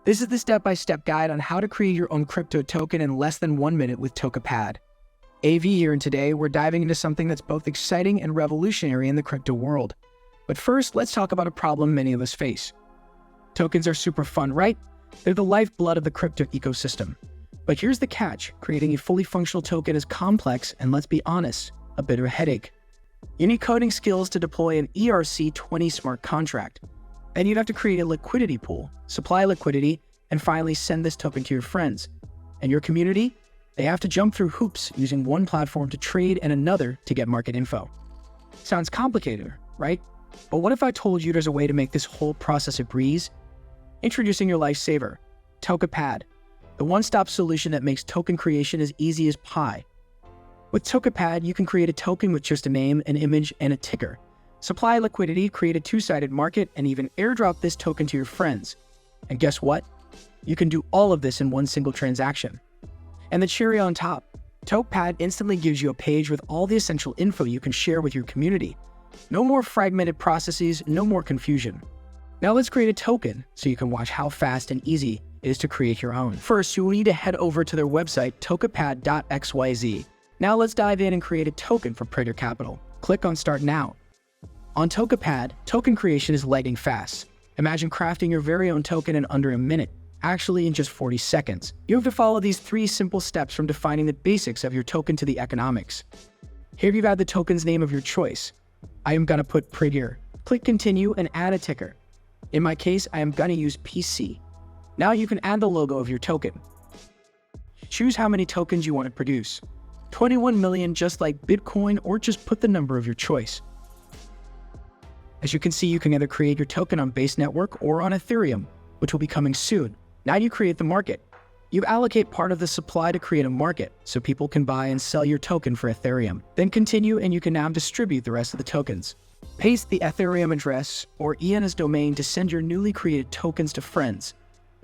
This is the step-by-step guide on how to create your own crypto token in less than 1 minute with Tokepad. AV here, and today we're diving into something that's both exciting and revolutionary in the crypto world. But first, let's talk about a problem many of us face. Tokens are super fun, right? They're the lifeblood of the crypto ecosystem. But here's the catch: creating a fully functional token is complex and, let's be honest, a bit of a headache. You need coding skills to deploy an ERC-20 smart contract. Then you'd have to create a liquidity pool, supply liquidity, and finally send this token to your friends. And your community? They have to jump through hoops using one platform to trade and another to get market info. Sounds complicated, right? But what if I told you there's a way to make this whole process a breeze? Introducing your lifesaver, Tokepad, the one-stop solution that makes token creation as easy as pie. With Tokepad, you can create a token with just a name, an image, and a ticker. Supply liquidity, create a two-sided market, and even airdrop this token to your friends. And guess what? You can do all of this in one single transaction. And the cherry on top, Tokepad instantly gives you a page with all the essential info you can share with your community. No more fragmented processes, no more confusion. Now let's create a token so you can watch how fast and easy it is to create your own. First, you will need to head over to their website, tokepad.xyz. Now let's dive in and create a token for Praetor Capital. Click on Start Now. On Tokepad, token creation is lightning fast. Imagine crafting your very own token in under a minute, actually in just 40 seconds. You have to follow these 3 simple steps from defining the basics of your token to the economics. Here you've added the token's name of your choice. I am gonna put Praetor. Click Continue and add a ticker. In my case, I am gonna use PC. Now you can add the logo of your token. Choose how many tokens you want to produce. 21 million just like Bitcoin, or just put the number of your choice. As you can see, you can either create your token on Base Network or on Ethereum, which will be coming soon. Now you create the market. You allocate part of the supply to create a market, so people can buy and sell your token for Ethereum. Then continue, and you can now distribute the rest of the tokens. Paste the Ethereum address or ENS domain to send your newly created tokens to friends.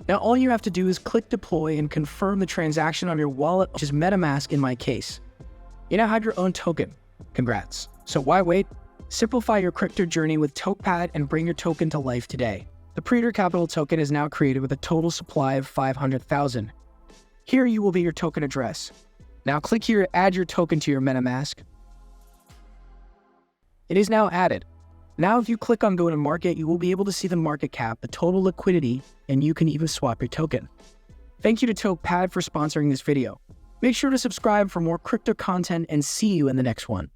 Now all you have to do is click Deploy and confirm the transaction on your wallet, which is MetaMask in my case. You now have your own token. Congrats. So why wait? Simplify your crypto journey with Tokepad and bring your token to life today. The Praetor Capital token is now created with a total supply of 500,000. Here you will be your token address. Now click here to add your token to your MetaMask. It is now added. Now if you click on Go to Market, you will be able to see the market cap, the total liquidity, and you can even swap your token. Thank you to Tokepad for sponsoring this video. Make sure to subscribe for more crypto content and see you in the next one.